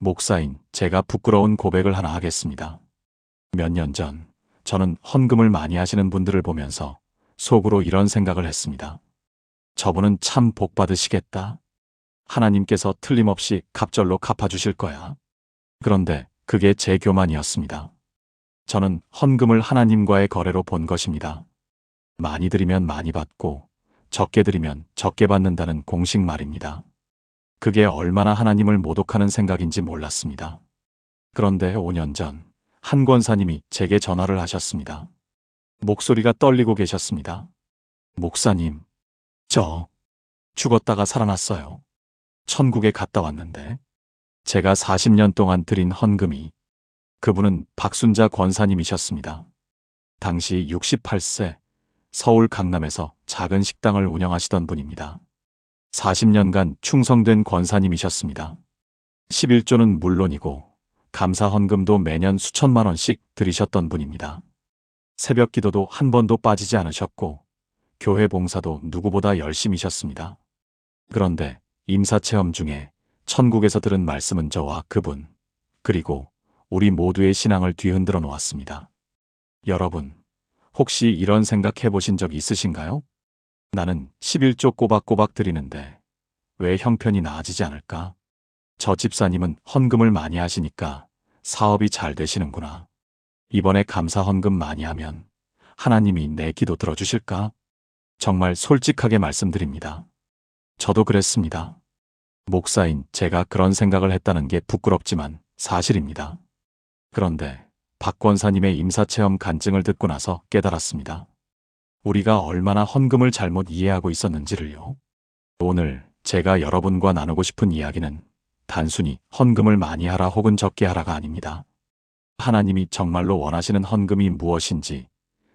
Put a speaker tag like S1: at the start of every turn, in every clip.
S1: 목사인 제가 부끄러운 고백을 하나 하겠습니다. 몇 년 전 저는 헌금을 많이 하시는 분들을 보면서 속으로 이런 생각을 했습니다. 저분은 참 복 받으시겠다. 하나님께서 틀림없이 갑절로 갚아주실 거야. 그런데 그게 제 교만이었습니다. 저는 헌금을 하나님과의 거래로 본 것입니다. 많이 드리면 많이 받고 적게 드리면 적게 받는다는 공식 말입니다. 그게 얼마나 하나님을 모독하는 생각인지 몰랐습니다. 그런데 5년 전 한 권사님이 제게 전화를 하셨습니다. 목소리가 떨리고 계셨습니다. 목사님, 저 죽었다가 살아났어요. 천국에 갔다 왔는데 제가 40년 동안 드린 헌금이. 그분은 박순자 권사님이셨습니다. 당시 68세, 서울 강남에서 작은 식당을 운영하시던 분입니다. 40년간 충성된 권사님이셨습니다. 11조는 물론이고 감사 헌금도 매년 수천만 원씩 드리셨던 분입니다. 새벽 기도도 한 번도 빠지지 않으셨고 교회 봉사도 누구보다 열심히셨습니다. 그런데 임사체험 중에 천국에서 들은 말씀은 저와 그분, 그리고 우리 모두의 신앙을 뒤흔들어 놓았습니다. 여러분, 혹시 이런 생각 해보신 적 있으신가요? 나는 11조 꼬박꼬박 드리는데 왜 형편이 나아지지 않을까? 저 집사님은 헌금을 많이 하시니까 사업이 잘 되시는구나. 이번에 감사 헌금 많이 하면 하나님이 내 기도 들어주실까? 정말 솔직하게 말씀드립니다. 저도 그랬습니다. 목사인 제가 그런 생각을 했다는 게 부끄럽지만 사실입니다. 그런데 박 권사님의 임사체험 간증을 듣고 나서 깨달았습니다. 우리가 얼마나 헌금을 잘못 이해하고 있었는지를요. 오늘 제가 여러분과 나누고 싶은 이야기는 단순히 헌금을 많이 하라 혹은 적게 하라가 아닙니다. 하나님이 정말로 원하시는 헌금이 무엇인지,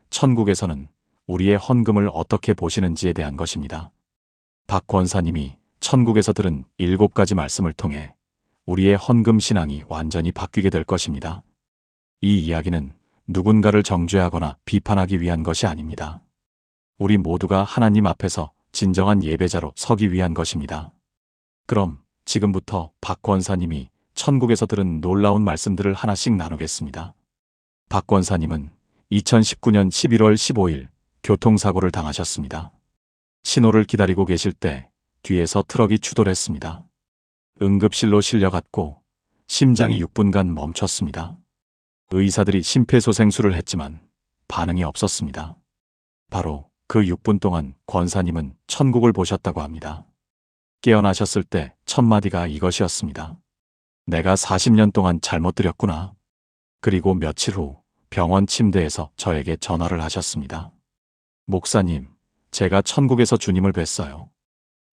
S1: 천국에서는 우리의 헌금을 어떻게 보시는지에 대한 것입니다. 박 권사님이 천국에서 들은 7가지 말씀을 통해 우리의 헌금 신앙이 완전히 바뀌게 될 것입니다. 이 이야기는 누군가를 정죄하거나 비판하기 위한 것이 아닙니다. 우리 모두가 하나님 앞에서 진정한 예배자로 서기 위한 것입니다. 그럼 지금부터 박 권사님이 천국에서 들은 놀라운 말씀들을 하나씩 나누겠습니다. 박 권사님은 2019년 11월 15일 교통사고를 당하셨습니다. 신호를 기다리고 계실 때 뒤에서 트럭이 추돌했습니다. 응급실로 실려갔고 심장이 6분간 멈췄습니다. 의사들이 심폐소생술을 했지만 반응이 없었습니다. 바로 그 6분 동안 권사님은 천국을 보셨다고 합니다. 깨어나셨을 때 첫 마디가 이것이었습니다. 내가 40년 동안 잘못 드렸구나. 그리고 며칠 후 병원 침대에서 저에게 전화를 하셨습니다. 목사님, 제가 천국에서 주님을 뵀어요.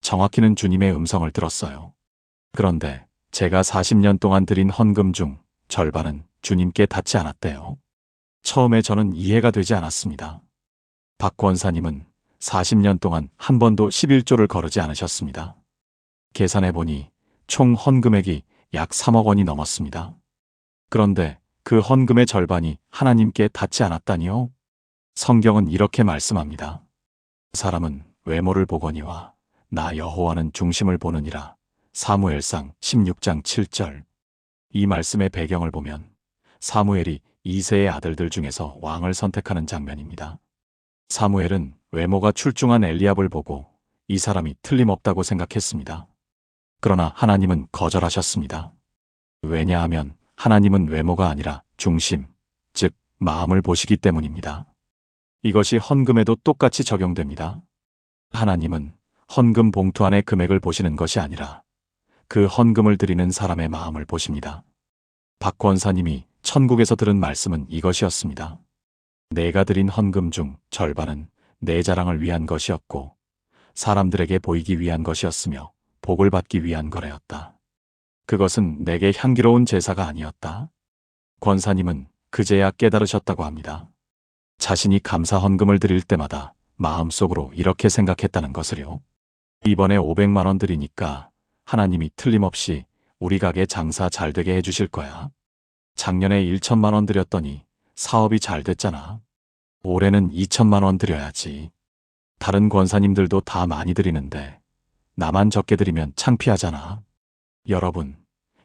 S1: 정확히는 주님의 음성을 들었어요. 그런데 제가 40년 동안 드린 헌금 중 절반은 주님께 닿지 않았대요. 처음에 저는 이해가 되지 않았습니다. 박 권사님은 40년 동안 한 번도 11조를 거르지 않으셨습니다. 계산해보니 총 헌금액이 약 3억 원이 넘었습니다. 그런데 그 헌금의 절반이 하나님께 닿지 않았다니요? 성경은 이렇게 말씀합니다. 사람은 외모를 보거니와 나 여호와는 중심을 보느니라. 사무엘상 16장 7절. 이 말씀의 배경을 보면 사무엘이 2세의 아들들 중에서 왕을 선택하는 장면입니다. 사무엘은 외모가 출중한 엘리압을 보고 이 사람이 틀림없다고 생각했습니다. 그러나 하나님은 거절하셨습니다. 왜냐하면 하나님은 외모가 아니라 중심, 즉 마음을 보시기 때문입니다. 이것이 헌금에도 똑같이 적용됩니다. 하나님은 헌금 봉투 안의 금액을 보시는 것이 아니라 그 헌금을 드리는 사람의 마음을 보십니다. 박 권사님이 천국에서 들은 말씀은 이것이었습니다. 내가 드린 헌금 중 절반은 내 자랑을 위한 것이었고 사람들에게 보이기 위한 것이었으며 복을 받기 위한 거래였다. 그것은 내게 향기로운 제사가 아니었다. 권사님은 그제야 깨달으셨다고 합니다. 자신이 감사 헌금을 드릴 때마다 마음속으로 이렇게 생각했다는 것을요. 이번에 500만 원 드리니까 하나님이 틀림없이 우리 가게 장사 잘 되게 해주실 거야. 작년에 1천만 원 드렸더니 사업이 잘 됐잖아. 올해는 2천만 원 드려야지. 다른 권사님들도 다 많이 드리는데 나만 적게 드리면 창피하잖아. 여러분,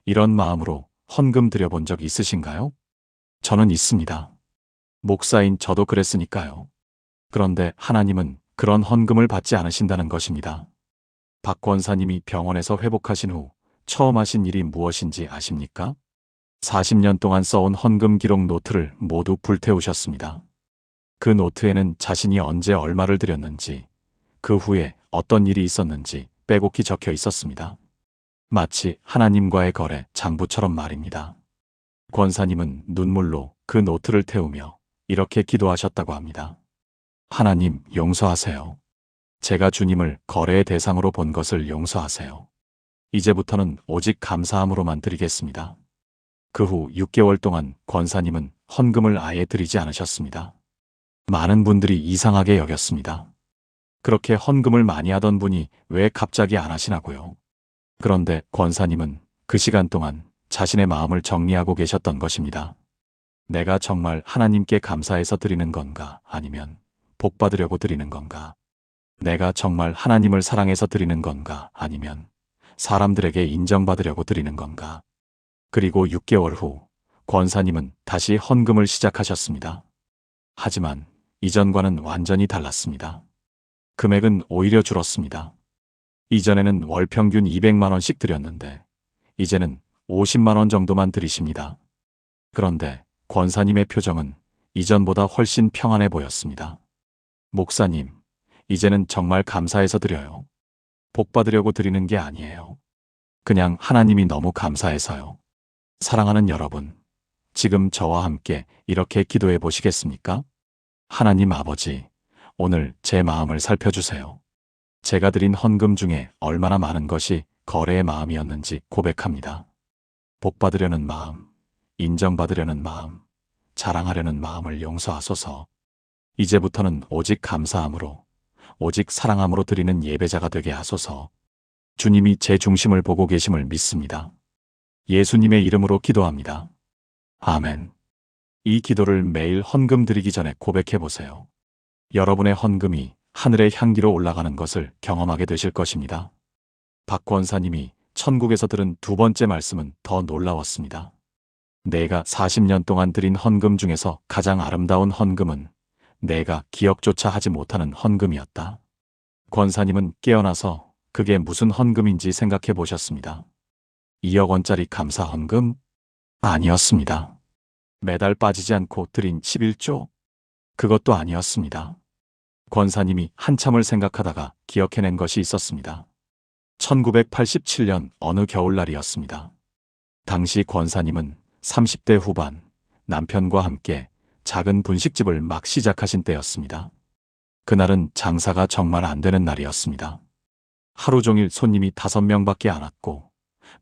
S1: 이런 마음으로 헌금 드려본 적 있으신가요? 저는 있습니다. 목사인 저도 그랬으니까요. 그런데 하나님은 그런 헌금을 받지 않으신다는 것입니다. 박 권사님이 병원에서 회복하신 후 처음 하신 일이 무엇인지 아십니까? 40년 동안 써온 헌금 기록 노트를 모두 불태우셨습니다. 그 노트에는 자신이 언제 얼마를 드렸는지, 그 후에 어떤 일이 있었는지 빼곡히 적혀 있었습니다. 마치 하나님과의 거래 장부처럼 말입니다. 권사님은 눈물로 그 노트를 태우며 이렇게 기도하셨다고 합니다. 하나님, 용서하세요. 제가 주님을 거래의 대상으로 본 것을 용서하세요. 이제부터는 오직 감사함으로만 드리겠습니다. 그 후 6개월 동안 권사님은 헌금을 아예 드리지 않으셨습니다. 많은 분들이 이상하게 여겼습니다. 그렇게 헌금을 많이 하던 분이 왜 갑자기 안 하시나고요. 그런데 권사님은 그 시간 동안 자신의 마음을 정리하고 계셨던 것입니다. 내가 정말 하나님께 감사해서 드리는 건가, 아니면 복 받으려고 드리는 건가? 내가 정말 하나님을 사랑해서 드리는 건가, 아니면 사람들에게 인정받으려고 드리는 건가? 그리고 6개월 후 권사님은 다시 헌금을 시작하셨습니다. 하지만 이전과는 완전히 달랐습니다. 금액은 오히려 줄었습니다. 이전에는 월 평균 200만 원씩 드렸는데 이제는 50만 원 정도만 드리십니다. 그런데 권사님의 표정은 이전보다 훨씬 평안해 보였습니다. 목사님, 이제는 정말 감사해서 드려요. 복 받으려고 드리는 게 아니에요. 그냥 하나님이 너무 감사해서요. 사랑하는 여러분, 지금 저와 함께 이렇게 기도해 보시겠습니까? 하나님 아버지, 오늘 제 마음을 살펴주세요. 제가 드린 헌금 중에 얼마나 많은 것이 거래의 마음이었는지 고백합니다. 복 받으려는 마음, 인정받으려는 마음, 자랑하려는 마음을 용서하소서. 이제부터는 오직 감사함으로, 오직 사랑함으로 드리는 예배자가 되게 하소서. 주님이 제 중심을 보고 계심을 믿습니다. 예수님의 이름으로 기도합니다. 아멘. 이 기도를 매일 헌금 드리기 전에 고백해 보세요. 여러분의 헌금이 하늘의 향기로 올라가는 것을 경험하게 되실 것입니다. 박 권사님이 천국에서 들은 두 번째 말씀은 더 놀라웠습니다. 내가 40년 동안 드린 헌금 중에서 가장 아름다운 헌금은 내가 기억조차 하지 못하는 헌금이었다. 권사님은 깨어나서 그게 무슨 헌금인지 생각해 보셨습니다. 2억 원짜리 감사 헌금? 아니었습니다. 매달 빠지지 않고 드린 11조? 그것도 아니었습니다. 권사님이 한참을 생각하다가 기억해낸 것이 있었습니다. 1987년 어느 겨울날이었습니다. 당시 권사님은 30대 후반, 남편과 함께 작은 분식집을 막 시작하신 때였습니다. 그날은 장사가 정말 안 되는 날이었습니다. 하루 종일 손님이 5명밖에 안 왔고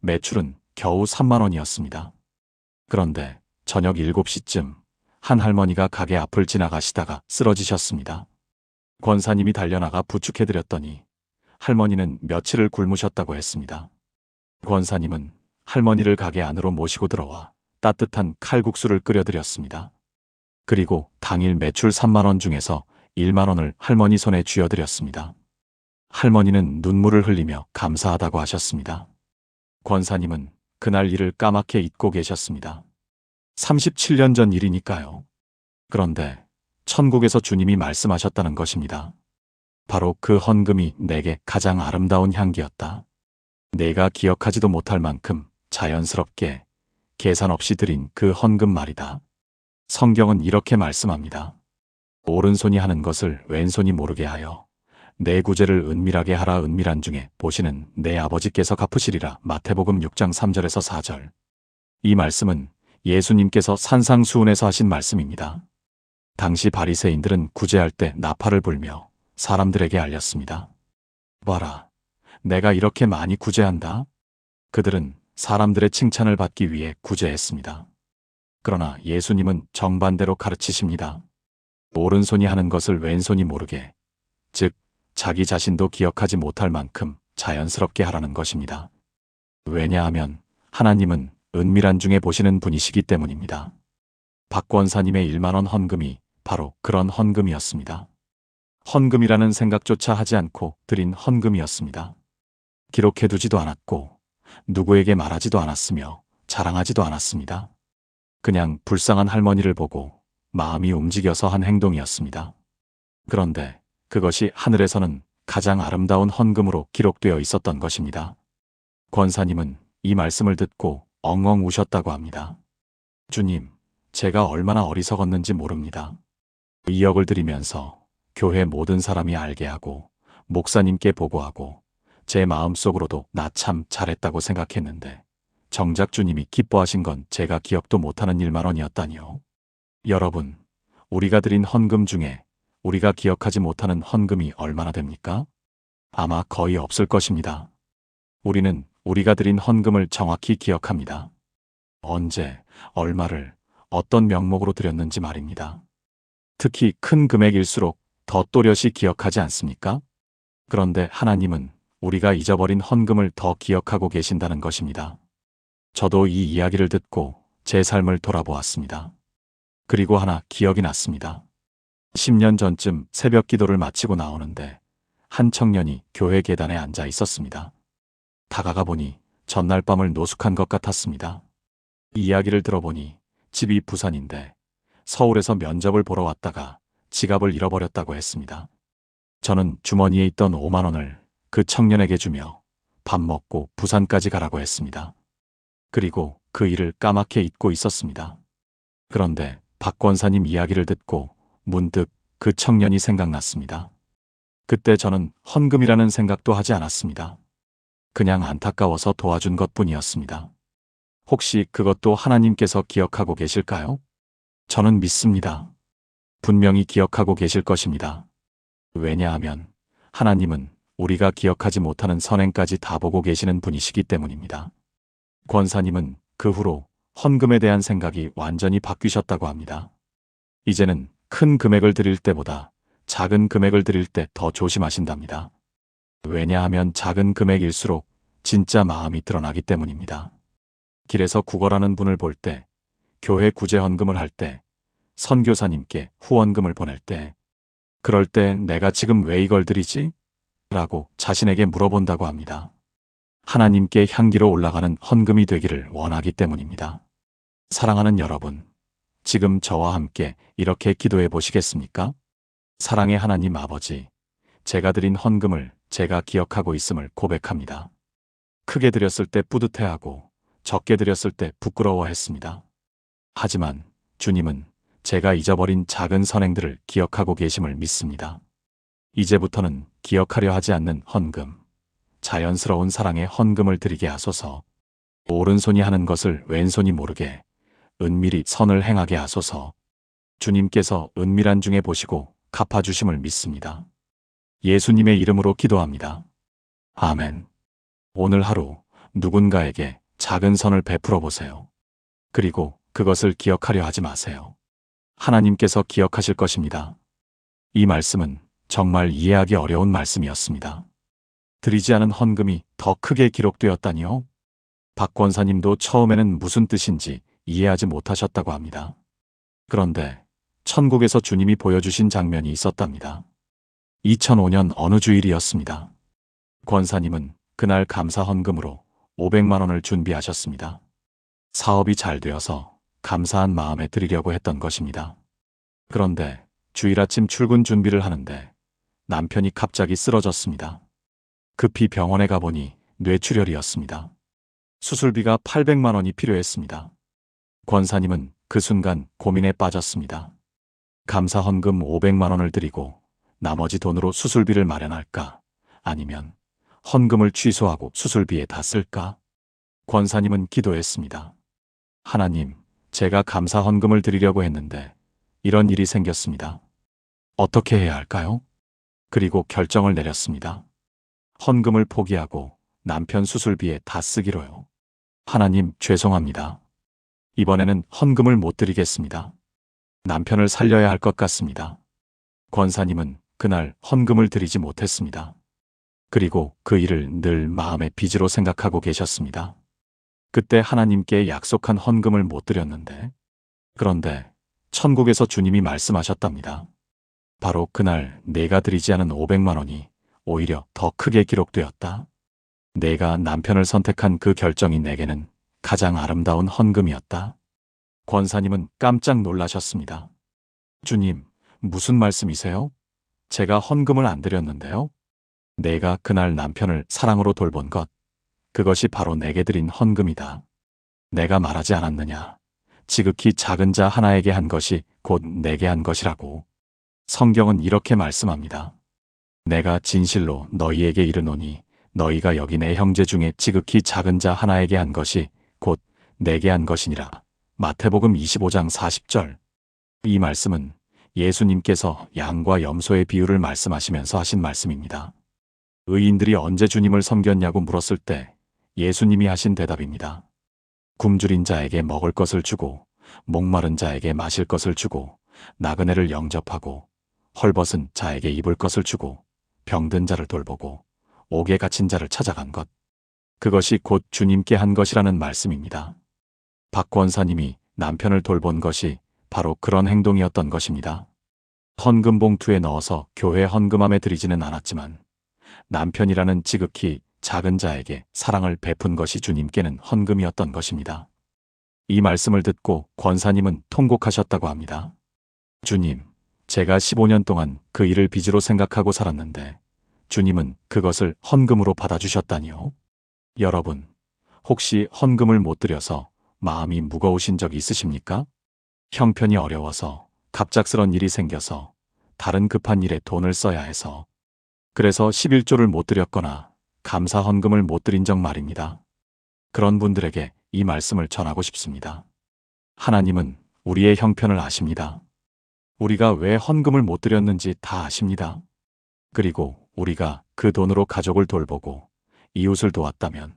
S1: 매출은 겨우 3만 원이었습니다. 그런데 저녁 7시쯤 한 할머니가 가게 앞을 지나가시다가 쓰러지셨습니다. 권사님이 달려나가 부축해드렸더니 할머니는 며칠을 굶으셨다고 했습니다. 권사님은 할머니를 가게 안으로 모시고 들어와 따뜻한 칼국수를 끓여드렸습니다. 그리고 당일 매출 3만 원 중에서 1만 원을 할머니 손에 쥐어드렸습니다. 할머니는 눈물을 흘리며 감사하다고 하셨습니다. 권사님은 그날 일을 까맣게 잊고 계셨습니다. 37년 전 일이니까요. 그런데 천국에서 주님이 말씀하셨다는 것입니다. 바로 그 헌금이 내게 가장 아름다운 향기였다. 내가 기억하지도 못할 만큼 자연스럽게 계산 없이 드린 그 헌금 말이다. 성경은 이렇게 말씀합니다. 오른손이 하는 것을 왼손이 모르게 하여 내 구제를 은밀하게 하라. 은밀한 중에 보시는 내 아버지께서 갚으시리라. 마태복음 6장 3절에서 4절. 이 말씀은 예수님께서 산상수훈에서 하신 말씀입니다. 당시 바리새인들은 구제할 때 나팔을 불며 사람들에게 알렸습니다. 봐라, 내가 이렇게 많이 구제한다. 그들은 사람들의 칭찬을 받기 위해 구제했습니다. 그러나 예수님은 정반대로 가르치십니다. 오른손이 하는 것을 왼손이 모르게, 즉 자기 자신도 기억하지 못할 만큼 자연스럽게 하라는 것입니다. 왜냐하면 하나님은 은밀한 중에 보시는 분이시기 때문입니다. 박 권사님의 1만 원 헌금이 바로 그런 헌금이었습니다. 헌금이라는 생각조차 하지 않고 드린 헌금이었습니다. 기록해두지도 않았고 누구에게 말하지도 않았으며 자랑하지도 않았습니다. 그냥 불쌍한 할머니를 보고 마음이 움직여서 한 행동이었습니다. 그런데 그것이 하늘에서는 가장 아름다운 헌금으로 기록되어 있었던 것입니다. 권사님은 이 말씀을 듣고 엉엉 우셨다고 합니다. 주님, 제가 얼마나 어리석었는지 모릅니다. 2억을 드리면서 교회 모든 사람이 알게 하고 목사님께 보고하고 제 마음속으로도 나 참 잘했다고 생각했는데 정작 주님이 기뻐하신 건 제가 기억도 못하는 1만 원이었다니요. 여러분, 우리가 드린 헌금 중에 우리가 기억하지 못하는 헌금이 얼마나 됩니까? 아마 거의 없을 것입니다. 우리는 우리가 드린 헌금을 정확히 기억합니다. 언제, 얼마를, 어떤 명목으로 드렸는지 말입니다. 특히 큰 금액일수록 더 또렷이 기억하지 않습니까? 그런데 하나님은 우리가 잊어버린 헌금을 더 기억하고 계신다는 것입니다. 저도 이 이야기를 듣고 제 삶을 돌아보았습니다. 그리고 하나 기억이 났습니다. 10년 전쯤 새벽 기도를 마치고 나오는데 한 청년이 교회 계단에 앉아 있었습니다. 다가가 보니 전날 밤을 노숙한 것 같았습니다. 이 이야기를 들어보니 집이 부산인데 서울에서 면접을 보러 왔다가 지갑을 잃어버렸다고 했습니다. 저는 주머니에 있던 5만 원을 그 청년에게 주며 밥 먹고 부산까지 가라고 했습니다. 그리고 그 일을 까맣게 잊고 있었습니다. 그런데 박 권사님 이야기를 듣고 문득 그 청년이 생각났습니다. 그때 저는 헌금이라는 생각도 하지 않았습니다. 그냥 안타까워서 도와준 것뿐이었습니다. 혹시 그것도 하나님께서 기억하고 계실까요? 저는 믿습니다. 분명히 기억하고 계실 것입니다. 왜냐하면 하나님은 우리가 기억하지 못하는 선행까지 다 보고 계시는 분이시기 때문입니다. 권사님은 그 후로 헌금에 대한 생각이 완전히 바뀌셨다고 합니다. 이제는 큰 금액을 드릴 때보다 작은 금액을 드릴 때 더 조심하신답니다. 왜냐하면 작은 금액일수록 진짜 마음이 드러나기 때문입니다. 길에서 구걸하는 분을 볼 때, 교회 구제 헌금을 할 때, 선교사님께 후원금을 보낼 때, 그럴 때 내가 지금 왜 이걸 드리지? 라고 자신에게 물어본다고 합니다. 하나님께 향기로 올라가는 헌금이 되기를 원하기 때문입니다. 사랑하는 여러분, 지금 저와 함께 이렇게 기도해 보시겠습니까? 사랑의 하나님 아버지, 제가 드린 헌금을 제가 기억하고 있음을 고백합니다. 크게 드렸을 때 뿌듯해하고 적게 드렸을 때 부끄러워했습니다. 하지만 주님은 제가 잊어버린 작은 선행들을 기억하고 계심을 믿습니다. 이제부터는 기억하려 하지 않는 헌금, 자연스러운 사랑의 헌금을 드리게 하소서. 오른손이 하는 것을 왼손이 모르게 은밀히 선을 행하게 하소서. 주님께서 은밀한 중에 보시고 갚아주심을 믿습니다. 예수님의 이름으로 기도합니다. 아멘. 오늘 하루 누군가에게 작은 선을 베풀어 보세요. 그리고 그것을 기억하려 하지 마세요. 하나님께서 기억하실 것입니다. 이 말씀은 정말 이해하기 어려운 말씀이었습니다. 드리지 않은 헌금이 더 크게 기록되었다니요? 박 권사님도 처음에는 무슨 뜻인지 이해하지 못하셨다고 합니다. 그런데 천국에서 주님이 보여주신 장면이 있었답니다. 2005년 어느 주일이었습니다. 권사님은 그날 감사 헌금으로 500만 원을 준비하셨습니다. 사업이 잘 되어서 감사한 마음에 드리려고 했던 것입니다. 그런데 주일 아침 출근 준비를 하는데 남편이 갑자기 쓰러졌습니다. 급히 병원에 가보니 뇌출혈이었습니다. 수술비가 800만 원이 필요했습니다. 권사님은 그 순간 고민에 빠졌습니다. 감사 헌금 500만 원을 드리고 나머지 돈으로 수술비를 마련할까? 아니면 헌금을 취소하고 수술비에 다 쓸까? 권사님은 기도했습니다. 하나님, 제가 감사 헌금을 드리려고 했는데 이런 일이 생겼습니다. 어떻게 해야 할까요? 그리고 결정을 내렸습니다. 헌금을 포기하고 남편 수술비에 다 쓰기로요. 하나님, 죄송합니다. 이번에는 헌금을 못 드리겠습니다. 남편을 살려야 할 것 같습니다. 권사님은 그날 헌금을 드리지 못했습니다. 그리고 그 일을 늘 마음의 빚으로 생각하고 계셨습니다. 그때 하나님께 약속한 헌금을 못 드렸는데, 그런데 천국에서 주님이 말씀하셨답니다. 바로 그날 내가 드리지 않은 500만 원이 오히려 더 크게 기록되었다. 내가 남편을 선택한 그 결정이 내게는 가장 아름다운 헌금이었다. 권사님은 깜짝 놀라셨습니다. 주님, 무슨 말씀이세요? 제가 헌금을 안 드렸는데요. 내가 그날 남편을 사랑으로 돌본 것, 그것이 바로 내게 드린 헌금이다. 내가 말하지 않았느냐. 지극히 작은 자 하나에게 한 것이 곧 내게 한 것이라고. 성경은 이렇게 말씀합니다. 내가 진실로 너희에게 이르노니 너희가 여기 내 형제 중에 지극히 작은 자 하나에게 한 것이 곧 내게 한 것이니라. 마태복음 25장 40절. 이 말씀은 예수님께서 양과 염소의 비유를 말씀하시면서 하신 말씀입니다. 의인들이 언제 주님을 섬겼냐고 물었을 때 예수님이 하신 대답입니다. 굶주린 자에게 먹을 것을 주고 목마른 자에게 마실 것을 주고 나그네를 영접하고 헐벗은 자에게 입을 것을 주고 병든 자를 돌보고 옥에 갇힌 자를 찾아간 것. 그것이 곧 주님께 한 것이라는 말씀입니다. 박 권사님이 남편을 돌본 것이 바로 그런 행동이었던 것입니다. 헌금 봉투에 넣어서 교회 헌금함에 드리지는 않았지만 남편이라는 지극히 작은 자에게 사랑을 베푼 것이 주님께는 헌금이었던 것입니다. 이 말씀을 듣고 권사님은 통곡하셨다고 합니다. 주님, 제가 15년 동안 그 일을 빚으로 생각하고 살았는데 주님은 그것을 헌금으로 받아주셨다니요. 여러분, 혹시 헌금을 못 드려서 마음이 무거우신 적 있으십니까? 형편이 어려워서, 갑작스런 일이 생겨서, 다른 급한 일에 돈을 써야 해서, 그래서 11조를 못 드렸거나 감사 헌금을 못 드린 적 말입니다. 그런 분들에게 이 말씀을 전하고 싶습니다. 하나님은 우리의 형편을 아십니다. 우리가 왜 헌금을 못 드렸는지 다 아십니다. 그리고 우리가 그 돈으로 가족을 돌보고 이웃을 도왔다면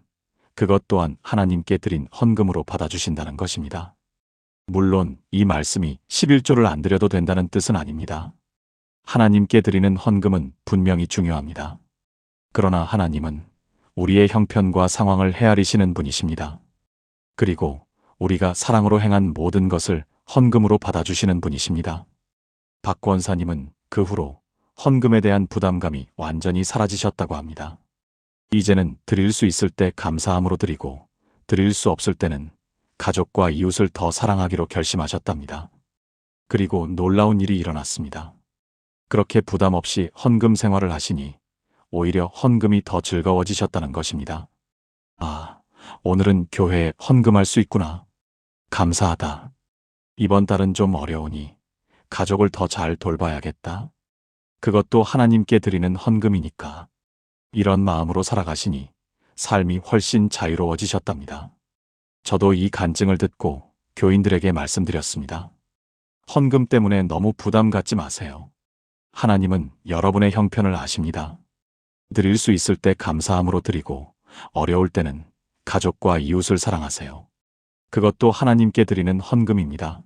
S1: 그것 또한 하나님께 드린 헌금으로 받아주신다는 것입니다. 물론 이 말씀이 11조를 안 드려도 된다는 뜻은 아닙니다. 하나님께 드리는 헌금은 분명히 중요합니다. 그러나 하나님은 우리의 형편과 상황을 헤아리시는 분이십니다. 그리고 우리가 사랑으로 행한 모든 것을 헌금으로 받아주시는 분이십니다. 박 권사님은 그 후로 헌금에 대한 부담감이 완전히 사라지셨다고 합니다. 이제는 드릴 수 있을 때 감사함으로 드리고 드릴 수 없을 때는 가족과 이웃을 더 사랑하기로 결심하셨답니다. 그리고 놀라운 일이 일어났습니다. 그렇게 부담 없이 헌금 생활을 하시니 오히려 헌금이 더 즐거워지셨다는 것입니다. 아, 오늘은 교회에 헌금할 수 있구나. 감사하다. 이번 달은 좀 어려우니 가족을 더 잘 돌봐야겠다. 그것도 하나님께 드리는 헌금이니까. 이런 마음으로 살아가시니 삶이 훨씬 자유로워지셨답니다. 저도 이 간증을 듣고 교인들에게 말씀드렸습니다. 헌금 때문에 너무 부담 갖지 마세요. 하나님은 여러분의 형편을 아십니다. 드릴 수 있을 때 감사함으로 드리고 어려울 때는 가족과 이웃을 사랑하세요. 그것도 하나님께 드리는 헌금입니다.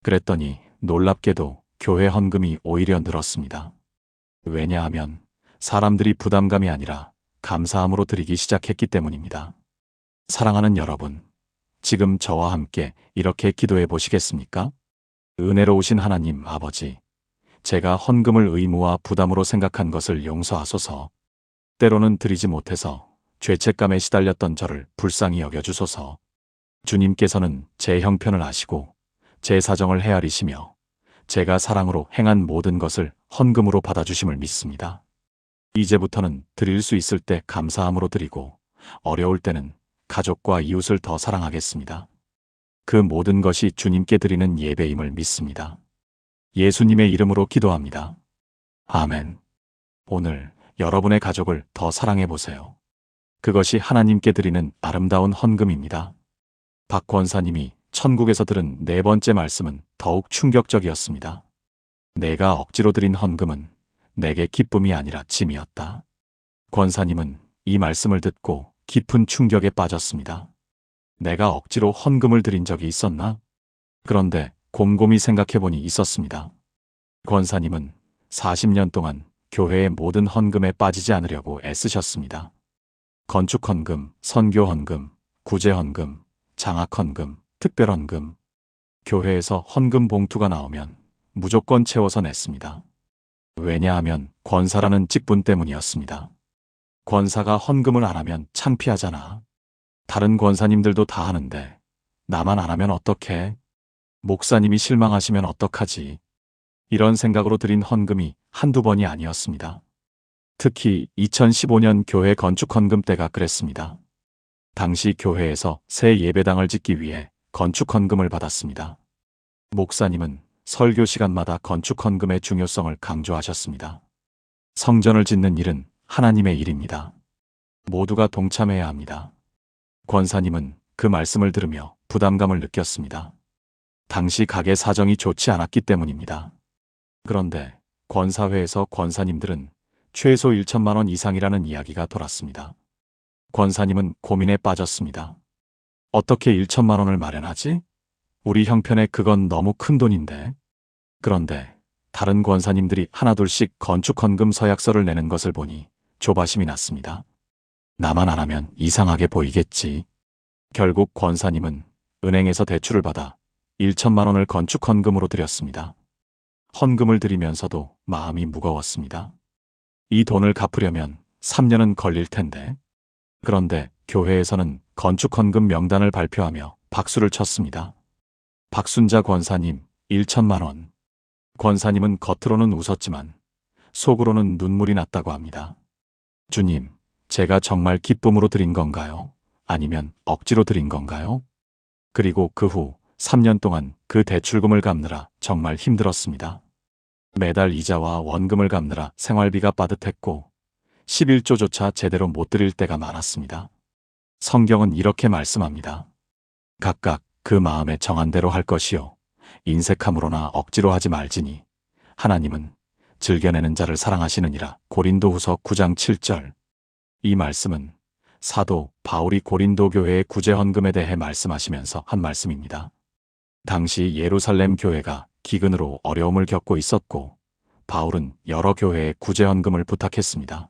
S1: 그랬더니 놀랍게도 교회 헌금이 오히려 늘었습니다. 왜냐하면 사람들이 부담감이 아니라 감사함으로 드리기 시작했기 때문입니다. 사랑하는 여러분, 지금 저와 함께 이렇게 기도해 보시겠습니까? 은혜로우신 하나님 아버지, 제가 헌금을 의무와 부담으로 생각한 것을 용서하소서. 때로는 드리지 못해서 죄책감에 시달렸던 저를 불쌍히 여겨주소서. 주님께서는 제 형편을 아시고 제 사정을 헤아리시며 제가 사랑으로 행한 모든 것을 헌금으로 받아주심을 믿습니다. 이제부터는 드릴 수 있을 때 감사함으로 드리고 어려울 때는 가족과 이웃을 더 사랑하겠습니다. 그 모든 것이 주님께 드리는 예배임을 믿습니다. 예수님의 이름으로 기도합니다. 아멘. 오늘 여러분의 가족을 더 사랑해 보세요. 그것이 하나님께 드리는 아름다운 헌금입니다. 박 권사님이 천국에서 들은 네 번째 말씀은 더욱 충격적이었습니다. 내가 억지로 드린 헌금은 내게 기쁨이 아니라 짐이었다. 권사님은 이 말씀을 듣고 깊은 충격에 빠졌습니다. 내가 억지로 헌금을 드린 적이 있었나? 그런데 곰곰이 생각해보니 있었습니다. 권사님은 40년 동안 교회의 모든 헌금에 빠지지 않으려고 애쓰셨습니다. 건축 헌금, 선교 헌금, 구제 헌금, 장학 헌금, 특별 헌금. 교회에서 헌금 봉투가 나오면 무조건 채워서 냈습니다. 왜냐하면 권사라는 직분 때문이었습니다. 권사가 헌금을 안 하면 창피하잖아. 다른 권사님들도 다 하는데 나만 안 하면 어떡해? 목사님이 실망하시면 어떡하지? 이런 생각으로 드린 헌금이 한두 번이 아니었습니다. 특히 2015년 교회 건축 헌금 때가 그랬습니다. 당시 교회에서 새 예배당을 짓기 위해 건축 헌금을 받았습니다. 목사님은 설교 시간마다 건축 헌금의 중요성을 강조하셨습니다. 성전을 짓는 일은 하나님의 일입니다. 모두가 동참해야 합니다. 권사님은 그 말씀을 들으며 부담감을 느꼈습니다. 당시 가게 사정이 좋지 않았기 때문입니다. 그런데 권사회에서 권사님들은 최소 1천만 원 이상이라는 이야기가 돌았습니다. 권사님은 고민에 빠졌습니다. 어떻게 1천만 원을 마련하지? 우리 형편에 그건 너무 큰 돈인데. 그런데 다른 권사님들이 하나둘씩 건축 헌금 서약서를 내는 것을 보니 조바심이 났습니다. 나만 안 하면 이상하게 보이겠지. 결국 권사님은 은행에서 대출을 받아 1천만 원을 건축 헌금으로 드렸습니다. 헌금을 드리면서도 마음이 무거웠습니다. 이 돈을 갚으려면 3년은 걸릴 텐데. 그런데 교회에서는 건축 헌금 명단을 발표하며 박수를 쳤습니다. 박순자 권사님 1천만 원. 권사님은 겉으로는 웃었지만 속으로는 눈물이 났다고 합니다. 주님, 제가 정말 기쁨으로 드린 건가요? 아니면 억지로 드린 건가요? 그리고 그 후 3년 동안 그 대출금을 갚느라 정말 힘들었습니다. 매달 이자와 원금을 갚느라 생활비가 빠듯했고 11조조차 제대로 못 드릴 때가 많았습니다. 성경은 이렇게 말씀합니다. 각각 그 마음에 정한 대로 할 것이요 인색함으로나 억지로 하지 말지니 하나님은 즐겨내는 자를 사랑하시느니라. 고린도후서 9장 7절. 이 말씀은 사도 바울이 고린도 교회의 구제 헌금에 대해 말씀하시면서 한 말씀입니다. 당시 예루살렘 교회가 기근으로 어려움을 겪고 있었고 바울은 여러 교회에 구제 헌금을 부탁했습니다.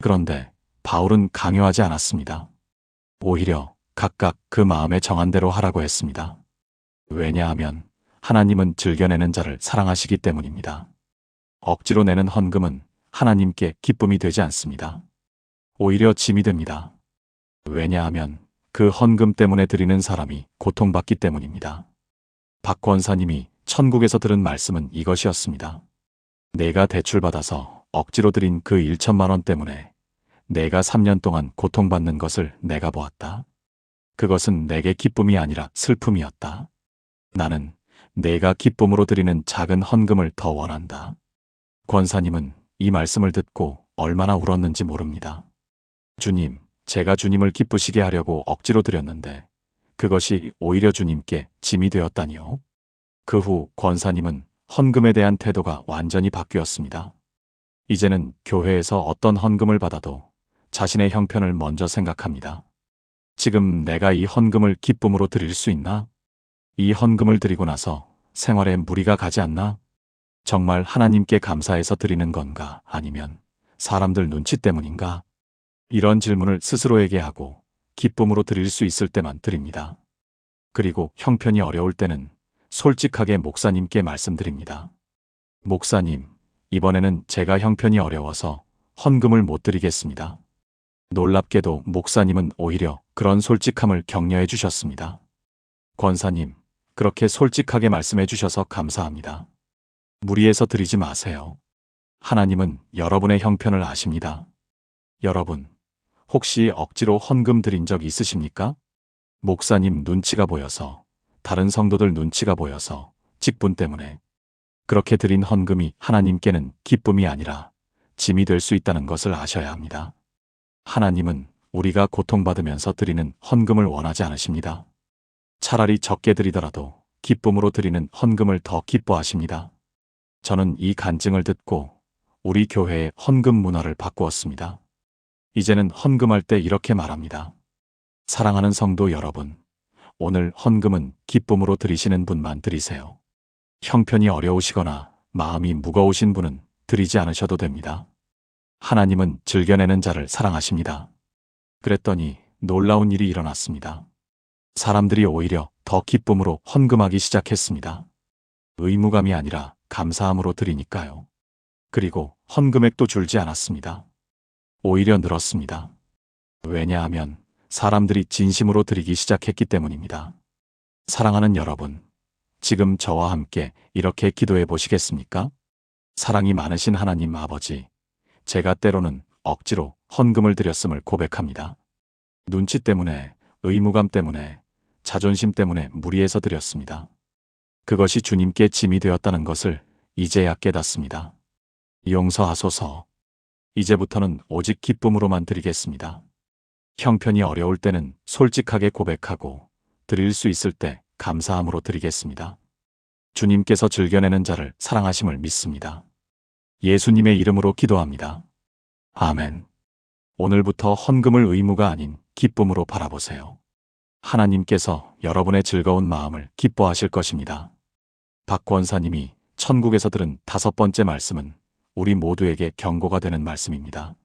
S1: 그런데 바울은 강요하지 않았습니다. 오히려 각각 그 마음에 정한 대로 하라고 했습니다. 왜냐하면 하나님은 즐겨내는 자를 사랑하시기 때문입니다. 억지로 내는 헌금은 하나님께 기쁨이 되지 않습니다. 오히려 짐이 됩니다. 왜냐하면 그 헌금 때문에 드리는 사람이 고통받기 때문입니다. 박 권사님이 천국에서 들은 말씀은 이것이었습니다. 내가 대출받아서 억지로 드린 그 1천만 원 때문에 내가 3년 동안 고통받는 것을 내가 보았다. 그것은 내게 기쁨이 아니라 슬픔이었다. 나는 내가 기쁨으로 드리는 작은 헌금을 더 원한다. 권사님은 이 말씀을 듣고 얼마나 울었는지 모릅니다. 주님, 제가 주님을 기쁘시게 하려고 억지로 드렸는데 그것이 오히려 주님께 짐이 되었다니요. 그 후 권사님은 헌금에 대한 태도가 완전히 바뀌었습니다. 이제는 교회에서 어떤 헌금을 받아도 자신의 형편을 먼저 생각합니다. 지금 내가 이 헌금을 기쁨으로 드릴 수 있나? 이 헌금을 드리고 나서 생활에 무리가 가지 않나? 정말 하나님께 감사해서 드리는 건가? 아니면 사람들 눈치 때문인가? 이런 질문을 스스로에게 하고 기쁨으로 드릴 수 있을 때만 드립니다. 그리고 형편이 어려울 때는 솔직하게 목사님께 말씀드립니다. 목사님, 이번에는 제가 형편이 어려워서 헌금을 못 드리겠습니다. 놀랍게도 목사님은 오히려 그런 솔직함을 격려해 주셨습니다. 권사님, 그렇게 솔직하게 말씀해 주셔서 감사합니다. 무리해서 드리지 마세요. 하나님은 여러분의 형편을 아십니다. 여러분, 혹시 억지로 헌금 드린 적 있으십니까? 목사님 눈치가 보여서, 다른 성도들 눈치가 보여서, 직분 때문에 그렇게 드린 헌금이 하나님께는 기쁨이 아니라 짐이 될 수 있다는 것을 아셔야 합니다. 하나님은 우리가 고통받으면서 드리는 헌금을 원하지 않으십니다. 차라리 적게 드리더라도 기쁨으로 드리는 헌금을 더 기뻐하십니다. 저는 이 간증을 듣고 우리 교회의 헌금 문화를 바꾸었습니다. 이제는 헌금할 때 이렇게 말합니다. 사랑하는 성도 여러분, 오늘 헌금은 기쁨으로 드리시는 분만 드리세요. 형편이 어려우시거나 마음이 무거우신 분은 드리지 않으셔도 됩니다. 하나님은 즐겨내는 자를 사랑하십니다. 그랬더니 놀라운 일이 일어났습니다. 사람들이 오히려 더 기쁨으로 헌금하기 시작했습니다. 의무감이 아니라 감사함으로 드리니까요. 그리고 헌금액도 줄지 않았습니다. 오히려 늘었습니다. 왜냐하면 사람들이 진심으로 드리기 시작했기 때문입니다. 사랑하는 여러분, 지금 저와 함께 이렇게 기도해 보시겠습니까? 사랑이 많으신 하나님 아버지, 제가 때로는 억지로 헌금을 드렸음을 고백합니다. 눈치 때문에, 의무감 때문에, 자존심 때문에 무리해서 드렸습니다. 그것이 주님께 짐이 되었다는 것을 이제야 깨닫습니다. 용서하소서. 이제부터는 오직 기쁨으로만 드리겠습니다. 형편이 어려울 때는 솔직하게 고백하고 드릴 수 있을 때 감사함으로 드리겠습니다. 주님께서 즐겨내는 자를 사랑하심을 믿습니다. 예수님의 이름으로 기도합니다. 아멘. 오늘부터 헌금을 의무가 아닌 기쁨으로 바라보세요. 하나님께서 여러분의 즐거운 마음을 기뻐하실 것입니다. 박 권사님이 천국에서 들은 5번째 말씀은 우리 모두에게 경고가 되는 말씀입니다.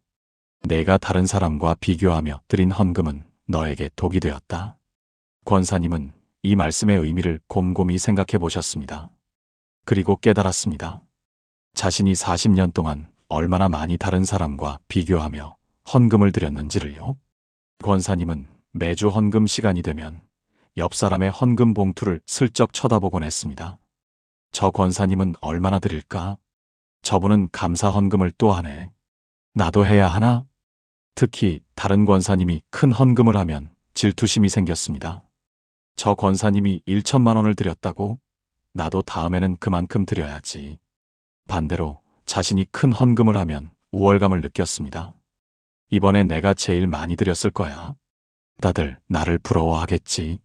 S1: 내가 다른 사람과 비교하며 드린 헌금은 너에게 독이 되었다. 권사님은 이 말씀의 의미를 곰곰이 생각해 보셨습니다. 그리고 깨달았습니다. 자신이 40년 동안 얼마나 많이 다른 사람과 비교하며 헌금을 드렸는지를요. 권사님은 매주 헌금 시간이 되면 옆 사람의 헌금 봉투를 슬쩍 쳐다보곤 했습니다. 저 권사님은 얼마나 드릴까? 저분은 감사 헌금을 또 하네. 나도 해야 하나? 특히 다른 권사님이 큰 헌금을 하면 질투심이 생겼습니다. 저 권사님이 1천만 원을 드렸다고? 나도 다음에는 그만큼 드려야지. 반대로 자신이 큰 헌금을 하면 우월감을 느꼈습니다. 이번에 내가 제일 많이 드렸을 거야. 다들 나를 부러워하겠지.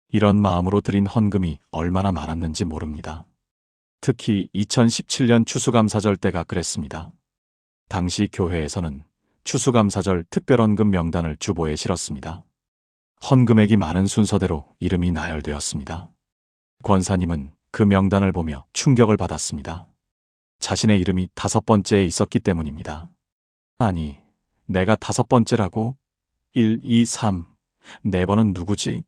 S1: 이런 마음으로 드린 헌금이 얼마나 많았는지 모릅니다. 특히 2017년 추수감사절 때가 그랬습니다. 당시 교회에서는 추수감사절 특별헌금 명단을 주보에 실었습니다. 헌금액이 많은 순서대로 이름이 나열되었습니다. 권사님은 그 명단을 보며 충격을 받았습니다. 자신의 이름이 5번째에 있었기 때문입니다. 아니, 내가 5번째라고? 1, 2, 3, 4번은 누구지?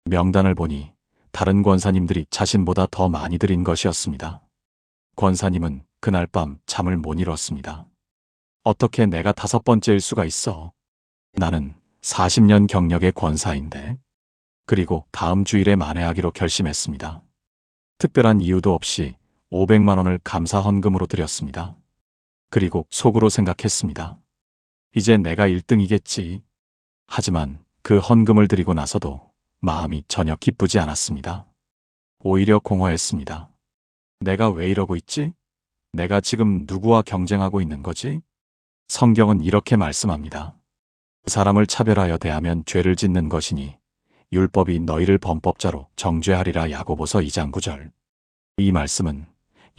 S1: 명단을 보니 다른 권사님들이 자신보다 더 많이 드린 것이었습니다. 권사님은 그날 밤 잠을 못 이뤘습니다. 어떻게 내가 5번째일 수가 있어? 나는 40년 경력의 권사인데. 그리고 다음 주일에 만회하기로 결심했습니다. 특별한 이유도 없이 500만 원을 감사 헌금으로 드렸습니다. 그리고 속으로 생각했습니다. 이제 내가 1등이겠지. 하지만 그 헌금을 드리고 나서도 마음이 전혀 기쁘지 않았습니다. 오히려 공허했습니다. 내가 왜 이러고 있지? 내가 지금 누구와 경쟁하고 있는 거지? 성경은 이렇게 말씀합니다. 사람을 차별하여 대하면 죄를 짓는 것이니 율법이 너희를 범법자로 정죄하리라. 야고보서 2장 9절. 이 말씀은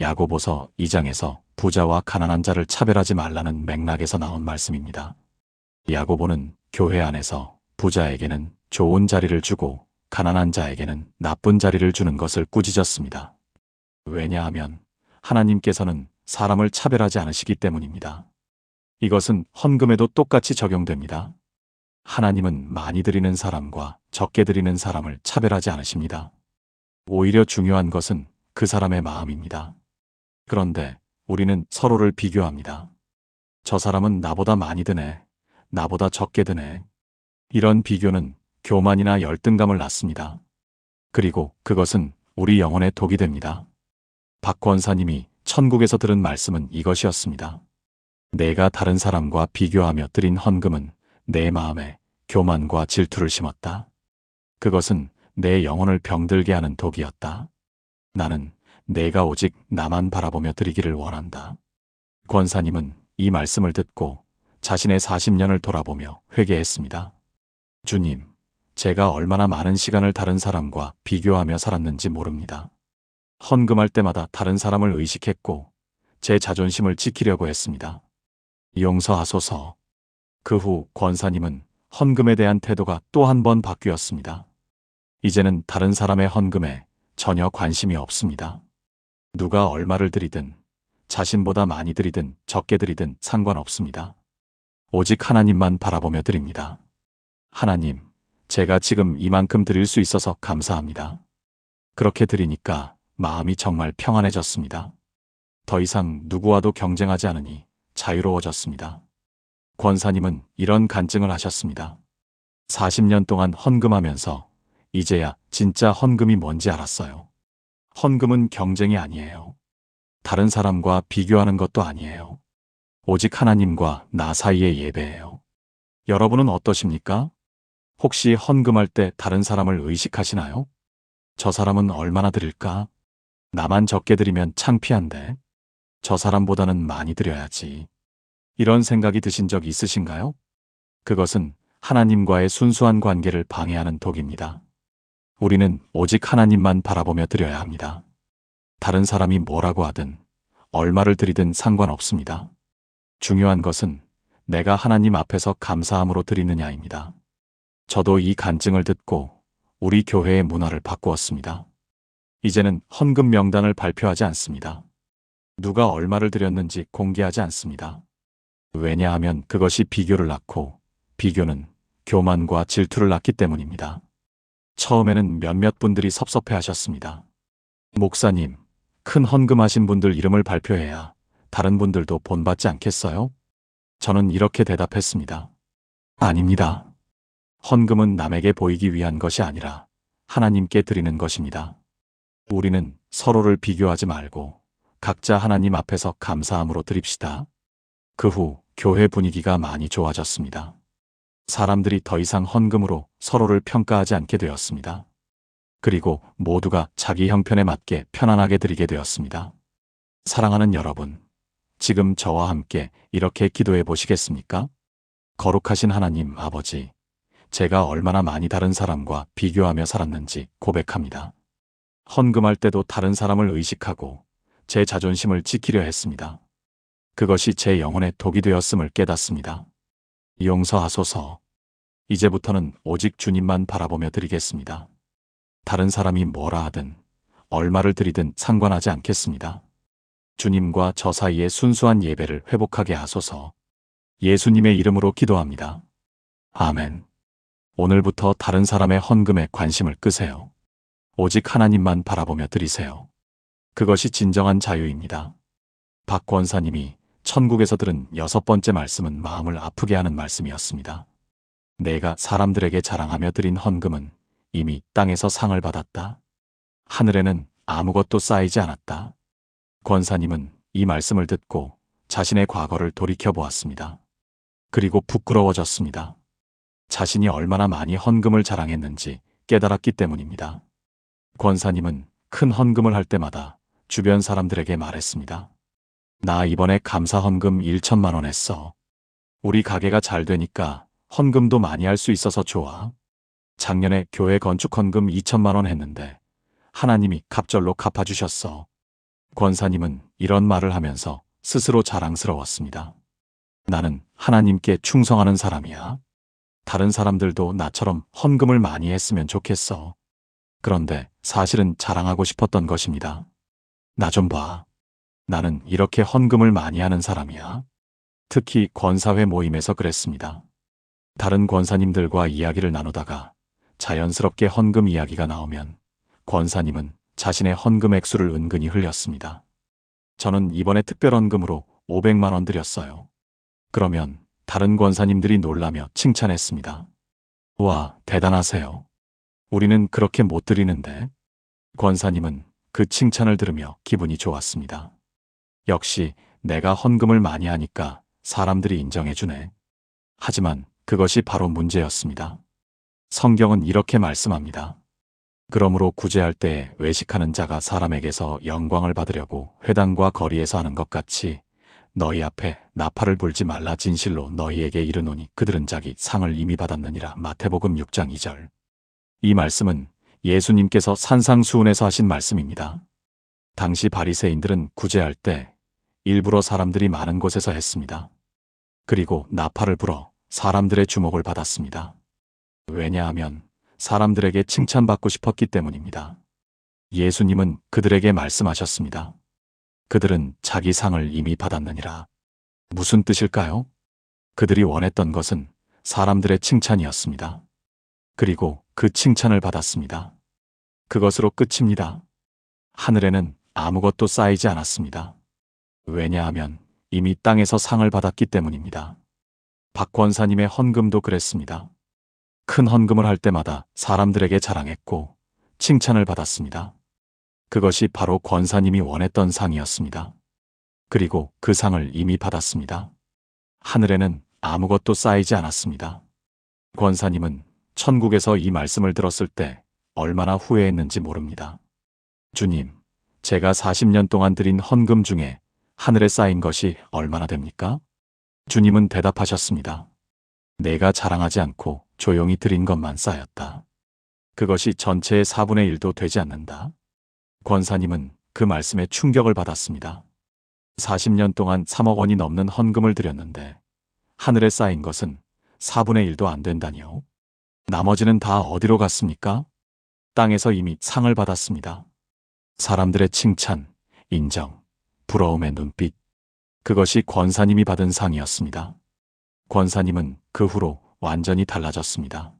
S1: 야고보서 2장에서 부자와 가난한 자를 차별하지 말라는 맥락에서 나온 말씀입니다. 야고보는 교회 안에서 부자에게는 좋은 자리를 주고 가난한 자에게는 나쁜 자리를 주는 것을 꾸짖었습니다. 왜냐하면 하나님께서는 사람을 차별하지 않으시기 때문입니다. 이것은 헌금에도 똑같이 적용됩니다. 하나님은 많이 드리는 사람과 적게 드리는 사람을 차별하지 않으십니다. 오히려 중요한 것은 그 사람의 마음입니다. 그런데 우리는 서로를 비교합니다. 저 사람은 나보다 많이 드네. 나보다 적게 드네. 이런 비교는 교만이나 열등감을 낳습니다. 그리고 그것은 우리 영혼의 독이 됩니다. 박 권사님이 천국에서 들은 말씀은 이것이었습니다. 내가 다른 사람과 비교하며 드린 헌금은 내 마음에 교만과 질투를 심었다. 그것은 내 영혼을 병들게 하는 독이었다. 나는 내가 오직 나만 바라보며 드리기를 원한다. 권사님은 이 말씀을 듣고 자신의 40년을 돌아보며 회개했습니다. 주님, 제가 얼마나 많은 시간을 다른 사람과 비교하며 살았는지 모릅니다. 헌금할 때마다 다른 사람을 의식했고 제 자존심을 지키려고 했습니다. 용서하소서. 그 후 권사님은 헌금에 대한 태도가 또 한 번 바뀌었습니다. 이제는 다른 사람의 헌금에 전혀 관심이 없습니다. 누가 얼마를 드리든 자신보다 많이 드리든 적게 드리든 상관없습니다. 오직 하나님만 바라보며 드립니다. 하나님, 제가 지금 이만큼 드릴 수 있어서 감사합니다. 그렇게 드리니까 마음이 정말 평안해졌습니다. 더 이상 누구와도 경쟁하지 않으니 자유로워졌습니다. 권사님은 이런 간증을 하셨습니다. 40년 동안 헌금하면서 이제야 진짜 헌금이 뭔지 알았어요. 헌금은 경쟁이 아니에요. 다른 사람과 비교하는 것도 아니에요. 오직 하나님과 나 사이의 예배예요. 여러분은 어떠십니까? 혹시 헌금할 때 다른 사람을 의식하시나요? 저 사람은 얼마나 드릴까? 나만 적게 드리면 창피한데. 저 사람보다는 많이 드려야지. 이런 생각이 드신 적 있으신가요? 그것은 하나님과의 순수한 관계를 방해하는 독입니다. 우리는 오직 하나님만 바라보며 드려야 합니다. 다른 사람이 뭐라고 하든 얼마를 드리든 상관없습니다. 중요한 것은 내가 하나님 앞에서 감사함으로 드리느냐입니다. 저도 이 간증을 듣고 우리 교회의 문화를 바꾸었습니다. 이제는 헌금 명단을 발표하지 않습니다. 누가 얼마를 드렸는지 공개하지 않습니다. 왜냐하면 그것이 비교를 낳고 비교는 교만과 질투를 낳기 때문입니다. 처음에는 몇몇 분들이 섭섭해 하셨습니다. 목사님, 큰 헌금하신 분들 이름을 발표해야 다른 분들도 본받지 않겠어요? 저는 이렇게 대답했습니다. 아닙니다. 헌금은 남에게 보이기 위한 것이 아니라 하나님께 드리는 것입니다. 우리는 서로를 비교하지 말고 각자 하나님 앞에서 감사함으로 드립시다. 그 후 교회 분위기가 많이 좋아졌습니다. 사람들이 더 이상 헌금으로 서로를 평가하지 않게 되었습니다. 그리고 모두가 자기 형편에 맞게 편안하게 드리게 되었습니다. 사랑하는 여러분, 지금 저와 함께 이렇게 기도해 보시겠습니까? 거룩하신 하나님 아버지, 제가 얼마나 많이 다른 사람과 비교하며 살았는지 고백합니다. 헌금할 때도 다른 사람을 의식하고 제 자존심을 지키려 했습니다. 그것이 제 영혼의 독이 되었음을 깨닫습니다. 용서하소서. 이제부터는 오직 주님만 바라보며 드리겠습니다. 다른 사람이 뭐라 하든 얼마를 드리든 상관하지 않겠습니다. 주님과 저 사이의 순수한 예배를 회복하게 하소서. 예수님의 이름으로 기도합니다. 아멘. 오늘부터 다른 사람의 헌금에 관심을 끄세요. 오직 하나님만 바라보며 드리세요. 그것이 진정한 자유입니다. 박 권사님이 천국에서 들은 6번째 말씀은 마음을 아프게 하는 말씀이었습니다. 내가 사람들에게 자랑하며 드린 헌금은 이미 땅에서 상을 받았다. 하늘에는 아무것도 쌓이지 않았다. 권사님은 이 말씀을 듣고 자신의 과거를 돌이켜보았습니다. 그리고 부끄러워졌습니다. 자신이 얼마나 많이 헌금을 자랑했는지 깨달았기 때문입니다. 권사님은 큰 헌금을 할 때마다 주변 사람들에게 말했습니다. 나 이번에 감사 헌금 1천만 원 했어. 우리 가게가 잘 되니까 헌금도 많이 할 수 있어서 좋아. 작년에 교회 건축 헌금 2천만 원 했는데 하나님이 갑절로 갚아주셨어. 권사님은 이런 말을 하면서 스스로 자랑스러웠습니다. 나는 하나님께 충성하는 사람이야. 다른 사람들도 나처럼 헌금을 많이 했으면 좋겠어. 그런데 사실은 자랑하고 싶었던 것입니다. 나 좀 봐. 나는 이렇게 헌금을 많이 하는 사람이야. 특히 권사회 모임에서 그랬습니다. 다른 권사님들과 이야기를 나누다가 자연스럽게 헌금 이야기가 나오면 권사님은 자신의 헌금 액수를 은근히 흘렸습니다. 저는 이번에 특별 헌금으로 500만 원 드렸어요. 그러면 다른 권사님들이 놀라며 칭찬했습니다. 와, 대단하세요. 우리는 그렇게 못 드리는데. 권사님은 그 칭찬을 들으며 기분이 좋았습니다. 역시 내가 헌금을 많이 하니까 사람들이 인정해주네. 하지만 그것이 바로 문제였습니다. 성경은 이렇게 말씀합니다. 그러므로 구제할 때에 외식하는 자가 사람에게서 영광을 받으려고 회당과 거리에서 하는 것 같이 너희 앞에 나팔을 불지 말라. 진실로 너희에게 이르노니 그들은 자기 상을 이미 받았느니라. 마태복음 6장 2절. 이 말씀은 예수님께서 산상수훈에서 하신 말씀입니다. 당시 바리새인들은 구제할 때 일부러 사람들이 많은 곳에서 했습니다. 그리고 나팔을 불어 사람들의 주목을 받았습니다. 왜냐하면 사람들에게 칭찬받고 싶었기 때문입니다. 예수님은 그들에게 말씀하셨습니다. 그들은 자기 상을 이미 받았느니라. 무슨 뜻일까요? 그들이 원했던 것은 사람들의 칭찬이었습니다. 그리고 그 칭찬을 받았습니다. 그것으로 끝입니다. 하늘에는 아무것도 쌓이지 않았습니다. 왜냐하면 이미 땅에서 상을 받았기 때문입니다. 박 권사님의 헌금도 그랬습니다. 큰 헌금을 할 때마다 사람들에게 자랑했고 칭찬을 받았습니다. 그것이 바로 권사님이 원했던 상이었습니다. 그리고 그 상을 이미 받았습니다. 하늘에는 아무것도 쌓이지 않았습니다. 권사님은 천국에서 이 말씀을 들었을 때 얼마나 후회했는지 모릅니다. 주님, 제가 40년 동안 드린 헌금 중에 하늘에 쌓인 것이 얼마나 됩니까? 주님은 대답하셨습니다. 내가 자랑하지 않고 조용히 드린 것만 쌓였다. 그것이 전체의 4분의 1도 되지 않는다. 권사님은 그 말씀에 충격을 받았습니다. 40년 동안 3억 원이 넘는 헌금을 드렸는데 하늘에 쌓인 것은 4분의 1도 안 된다니요. 나머지는 다 어디로 갔습니까? 땅에서 이미 상을 받았습니다. 사람들의 칭찬, 인정, 부러움의 눈빛, 그것이 권사님이 받은 상이었습니다. 권사님은 그 후로 완전히 달라졌습니다.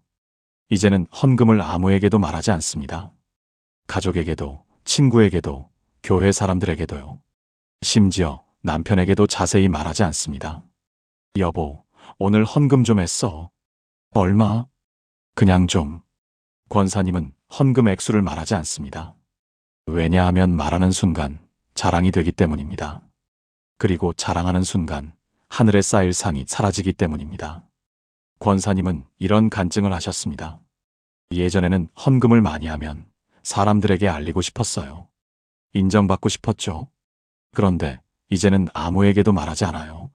S1: 이제는 헌금을 아무에게도 말하지 않습니다. 가족에게도, 친구에게도, 교회 사람들에게도요. 심지어 남편에게도 자세히 말하지 않습니다. 여보, 오늘 헌금 좀 했어. 얼마? 그냥 좀. 권사님은 헌금 액수를 말하지 않습니다. 왜냐하면 말하는 순간 자랑이 되기 때문입니다. 그리고 자랑하는 순간 하늘에 쌓일 상이 사라지기 때문입니다. 권사님은 이런 간증을 하셨습니다. 예전에는 헌금을 많이 하면 사람들에게 알리고 싶었어요. 인정받고 싶었죠. 그런데 이제는 아무에게도 말하지 않아요.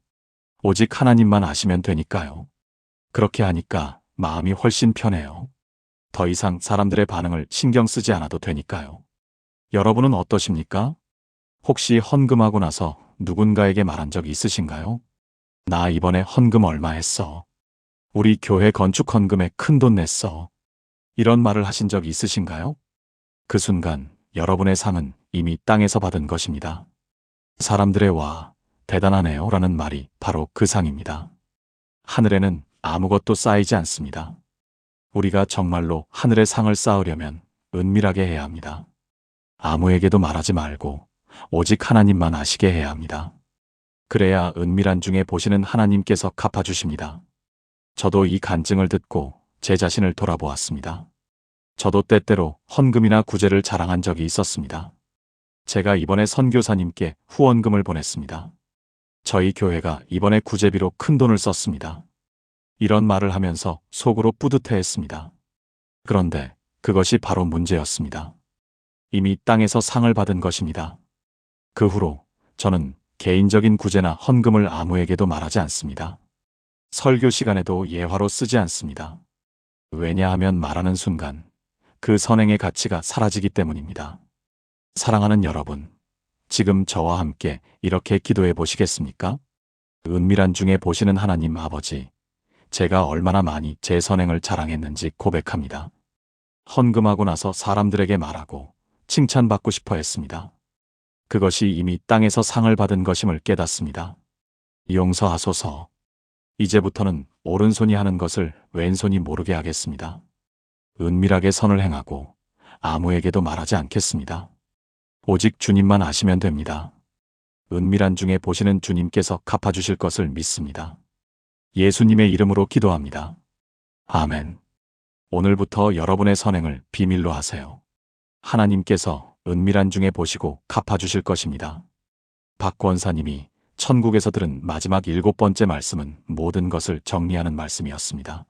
S1: 오직 하나님만 아시면 되니까요. 그렇게 하니까 마음이 훨씬 편해요. 더 이상 사람들의 반응을 신경 쓰지 않아도 되니까요. 여러분은 어떠십니까? 혹시 헌금하고 나서 누군가에게 말한 적 있으신가요? 나 이번에 헌금 얼마 했어. 우리 교회 건축 헌금에 큰돈 냈어. 이런 말을 하신 적 있으신가요? 그 순간 여러분의 상은 이미 땅에서 받은 것입니다. 사람들의 와, 대단하네요 라는 말이 바로 그 상입니다. 하늘에는 아무것도 쌓이지 않습니다. 우리가 정말로 하늘의 상을 쌓으려면 은밀하게 해야 합니다. 아무에게도 말하지 말고 오직 하나님만 아시게 해야 합니다. 그래야 은밀한 중에 보시는 하나님께서 갚아주십니다. 저도 이 간증을 듣고 제 자신을 돌아보았습니다. 저도 때때로 헌금이나 구제를 자랑한 적이 있었습니다. 제가 이번에 선교사님께 후원금을 보냈습니다. 저희 교회가 이번에 구제비로 큰 돈을 썼습니다. 이런 말을 하면서 속으로 뿌듯해했습니다. 그런데 그것이 바로 문제였습니다. 이미 땅에서 상을 받은 것입니다. 그 후로 저는 개인적인 구제나 헌금을 아무에게도 말하지 않습니다. 설교 시간에도 예화로 쓰지 않습니다. 왜냐하면 말하는 순간 그 선행의 가치가 사라지기 때문입니다. 사랑하는 여러분, 지금 저와 함께 이렇게 기도해 보시겠습니까? 은밀한 중에 보시는 하나님 아버지, 제가 얼마나 많이 제 선행을 자랑했는지 고백합니다. 헌금하고 나서 사람들에게 말하고 칭찬받고 싶어 했습니다. 그것이 이미 땅에서 상을 받은 것임을 깨닫습니다. 용서하소서. 이제부터는 오른손이 하는 것을 왼손이 모르게 하겠습니다. 은밀하게 선을 행하고 아무에게도 말하지 않겠습니다. 오직 주님만 아시면 됩니다. 은밀한 중에 보시는 주님께서 갚아주실 것을 믿습니다. 예수님의 이름으로 기도합니다. 아멘. 오늘부터 여러분의 선행을 비밀로 하세요. 하나님께서 은밀한 중에 보시고 갚아주실 것입니다. 박 권사님이 천국에서 들은 마지막 7번째 말씀은 모든 것을 정리하는 말씀이었습니다.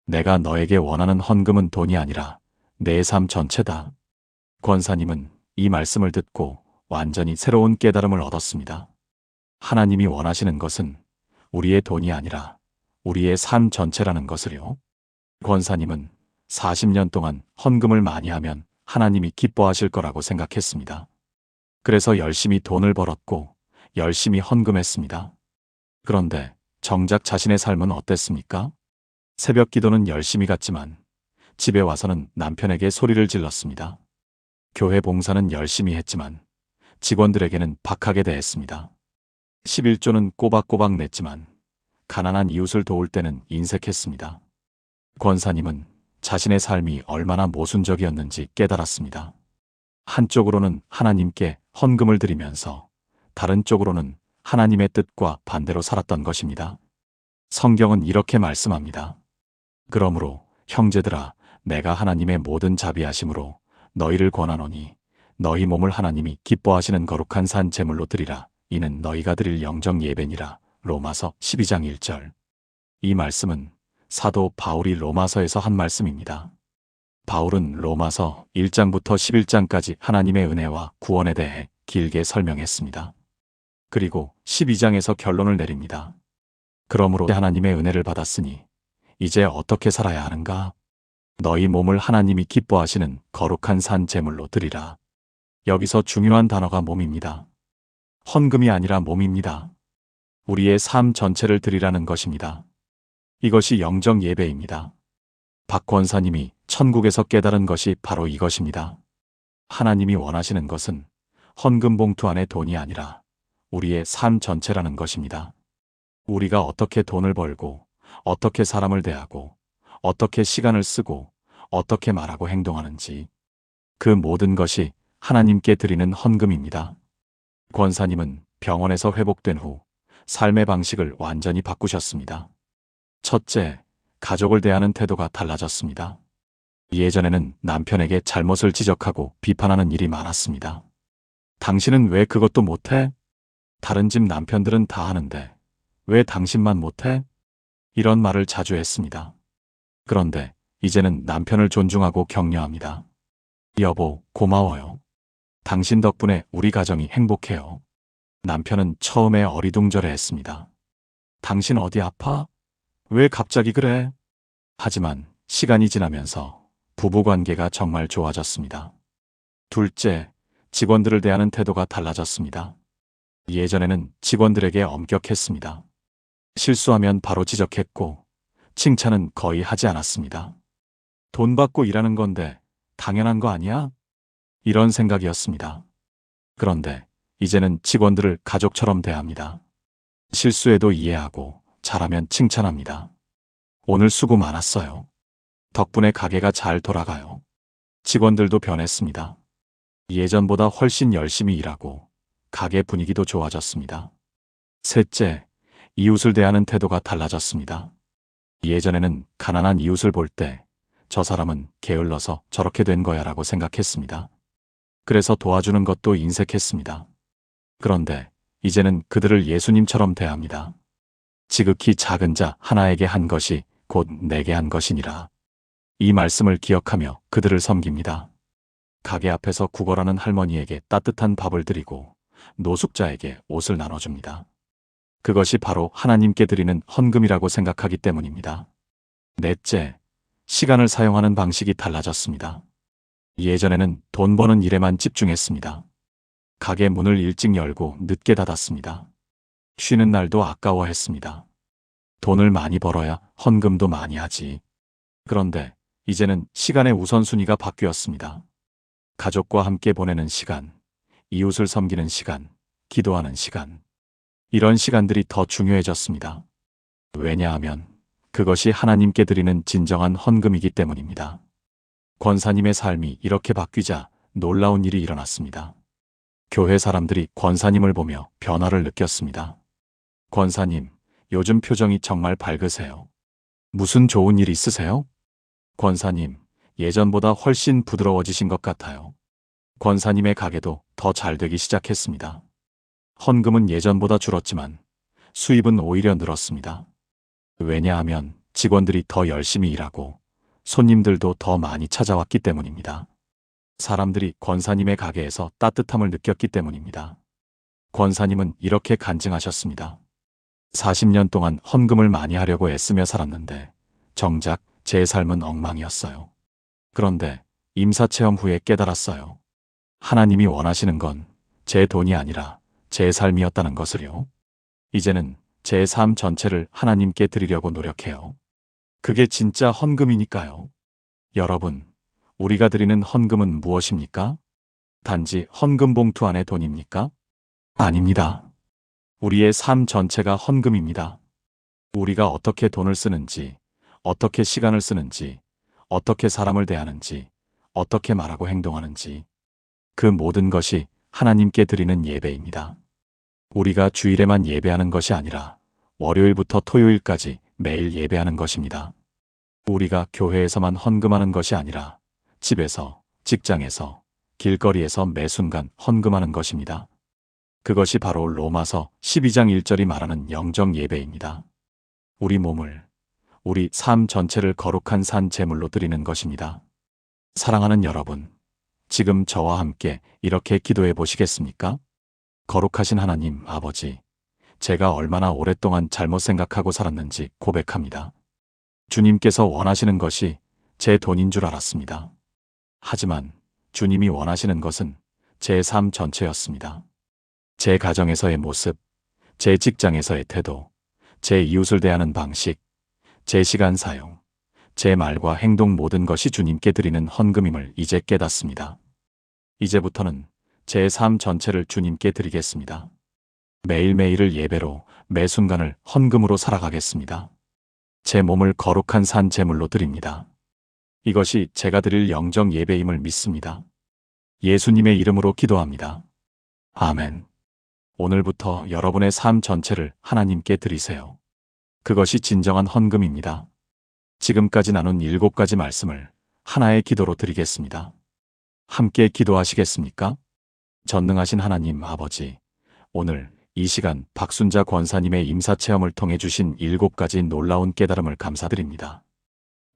S1: 내가 너에게 원하는 헌금은 돈이 아니라 내 삶 전체다. 권사님은 이 말씀을 듣고 완전히 새로운 깨달음을 얻었습니다. 하나님이 원하시는 것은 우리의 돈이 아니라 우리의 삶 전체라는 것을요. 권사님은 40년 동안 헌금을 많이 하면 하나님이 기뻐하실 거라고 생각했습니다. 그래서 열심히 돈을 벌었고 열심히 헌금했습니다. 그런데 정작 자신의 삶은 어땠습니까? 새벽 기도는 열심히 갔지만 집에 와서는 남편에게 소리를 질렀습니다. 교회 봉사는 열심히 했지만 직원들에게는 박하게 대했습니다. 11조는 꼬박꼬박 냈지만 가난한 이웃을 도울 때는 인색했습니다. 권사님은 자신의 삶이 얼마나 모순적이었는지 깨달았습니다. 한쪽으로는 하나님께 헌금을 드리면서 다른 쪽으로는 하나님의 뜻과 반대로 살았던 것입니다. 성경은 이렇게 말씀합니다. 그러므로 형제들아, 내가 하나님의 모든 자비하심으로 너희를 권하노니 너희 몸을 하나님이 기뻐하시는 거룩한 산 제물로 드리라. 이는 너희가 드릴 영적 예배니라. 로마서 12장 1절. 이 말씀은 사도 바울이 로마서에서 한 말씀입니다. 바울은 로마서 1장부터 11장까지 하나님의 은혜와 구원에 대해 길게 설명했습니다. 그리고 12장에서 결론을 내립니다. 그러므로 하나님의 은혜를 받았으니 이제 어떻게 살아야 하는가? 너희 몸을 하나님이 기뻐하시는 거룩한 산 제물로 드리라. 여기서 중요한 단어가 몸입니다. 헌금이 아니라 몸입니다. 우리의 삶 전체를 드리라는 것입니다. 이것이 영적 예배입니다. 박 권사님이 천국에서 깨달은 것이 바로 이것입니다. 하나님이 원하시는 것은 헌금 봉투 안에 돈이 아니라 우리의 삶 전체라는 것입니다. 우리가 어떻게 돈을 벌고, 어떻게 사람을 대하고, 어떻게 시간을 쓰고, 어떻게 말하고 행동하는지, 그 모든 것이 하나님께 드리는 헌금입니다. 권사님은 병원에서 회복된 후 삶의 방식을 완전히 바꾸셨습니다. 첫째, 가족을 대하는 태도가 달라졌습니다. 예전에는 남편에게 잘못을 지적하고 비판하는 일이 많았습니다. 당신은 왜 그것도 못해? 다른 집 남편들은 다 하는데 왜 당신만 못해? 이런 말을 자주 했습니다. 그런데 이제는 남편을 존중하고 격려합니다. 여보, 고마워요. 당신 덕분에 우리 가정이 행복해요. 남편은 처음에 어리둥절해했습니다. 당신 어디 아파? 왜 갑자기 그래? 하지만 시간이 지나면서 부부관계가 정말 좋아졌습니다. 둘째, 직원들을 대하는 태도가 달라졌습니다. 예전에는 직원들에게 엄격했습니다. 실수하면 바로 지적했고 칭찬은 거의 하지 않았습니다. 돈 받고 일하는 건데 당연한 거 아니야? 이런 생각이었습니다. 그런데 이제는 직원들을 가족처럼 대합니다. 실수해도 이해하고 잘하면 칭찬합니다. 오늘 수고 많았어요. 덕분에 가게가 잘 돌아가요. 직원들도 변했습니다. 예전보다 훨씬 열심히 일하고 가게 분위기도 좋아졌습니다. 셋째, 이웃을 대하는 태도가 달라졌습니다. 예전에는 가난한 이웃을 볼 때 저 사람은 게을러서 저렇게 된 거야 라고 생각했습니다. 그래서 도와주는 것도 인색했습니다. 그런데 이제는 그들을 예수님처럼 대합니다. 지극히 작은 자 하나에게 한 것이 곧 내게 한 것이니라. 이 말씀을 기억하며 그들을 섬깁니다. 가게 앞에서 구걸하는 할머니에게 따뜻한 밥을 드리고 노숙자에게 옷을 나눠줍니다. 그것이 바로 하나님께 드리는 헌금이라고 생각하기 때문입니다. 넷째, 시간을 사용하는 방식이 달라졌습니다. 예전에는 돈 버는 일에만 집중했습니다. 가게 문을 일찍 열고 늦게 닫았습니다. 쉬는 날도 아까워했습니다. 돈을 많이 벌어야 헌금도 많이 하지. 그런데 이제는 시간의 우선순위가 바뀌었습니다. 가족과 함께 보내는 시간, 이웃을 섬기는 시간, 기도하는 시간. 이런 시간들이 더 중요해졌습니다. 왜냐하면 그것이 하나님께 드리는 진정한 헌금이기 때문입니다. 권사님의 삶이 이렇게 바뀌자 놀라운 일이 일어났습니다. 교회 사람들이 권사님을 보며 변화를 느꼈습니다. 권사님, 요즘 표정이 정말 밝으세요. 무슨 좋은 일 있으세요? 권사님, 예전보다 훨씬 부드러워지신 것 같아요. 권사님의 가게도 더 잘 되기 시작했습니다. 헌금은 예전보다 줄었지만 수입은 오히려 늘었습니다. 왜냐하면 직원들이 더 열심히 일하고 손님들도 더 많이 찾아왔기 때문입니다. 사람들이 권사님의 가게에서 따뜻함을 느꼈기 때문입니다. 권사님은 이렇게 간증하셨습니다. 40년 동안 헌금을 많이 하려고 애쓰며 살았는데 정작 제 삶은 엉망이었어요. 그런데 임사체험 후에 깨달았어요. 하나님이 원하시는 건 제 돈이 아니라 제 삶이었다는 것을요. 이제는 제 삶 전체를 하나님께 드리려고 노력해요. 그게 진짜 헌금이니까요. 여러분, 우리가 드리는 헌금은 무엇입니까? 단지 헌금 봉투 안에 돈입니까? 아닙니다. 우리의 삶 전체가 헌금입니다. 우리가 어떻게 돈을 쓰는지, 어떻게 시간을 쓰는지, 어떻게 사람을 대하는지, 어떻게 말하고 행동하는지, 그 모든 것이 하나님께 드리는 예배입니다. 우리가 주일에만 예배하는 것이 아니라 월요일부터 토요일까지 매일 예배하는 것입니다. 우리가 교회에서만 헌금하는 것이 아니라 집에서, 직장에서, 길거리에서 매 순간 헌금하는 것입니다. 그것이 바로 로마서 12장 1절이 말하는 영적 예배입니다. 우리 몸을, 우리 삶 전체를 거룩한 산 제물로 드리는 것입니다. 사랑하는 여러분, 지금 저와 함께 이렇게 기도해 보시겠습니까? 거룩하신 하나님 아버지, 제가 얼마나 오랫동안 잘못 생각하고 살았는지 고백합니다. 주님께서 원하시는 것이 제 돈인 줄 알았습니다. 하지만 주님이 원하시는 것은 제 삶 전체였습니다. 제 가정에서의 모습, 제 직장에서의 태도, 제 이웃을 대하는 방식, 제 시간 사용, 제 말과 행동 모든 것이 주님께 드리는 헌금임을 이제 깨닫습니다. 이제부터는 제 삶 전체를 주님께 드리겠습니다. 매일매일을 예배로, 매 순간을 헌금으로 살아가겠습니다. 제 몸을 거룩한 산 제물로 드립니다. 이것이 제가 드릴 영적 예배임을 믿습니다. 예수님의 이름으로 기도합니다. 아멘. 오늘부터 여러분의 삶 전체를 하나님께 드리세요. 그것이 진정한 헌금입니다. 지금까지 나눈 7가지 말씀을 하나의 기도로 드리겠습니다. 함께 기도하시겠습니까? 전능하신 하나님 아버지, 오늘 이 시간 박순자 권사님의 임사체험을 통해 주신 7가지 놀라운 깨달음을 감사드립니다.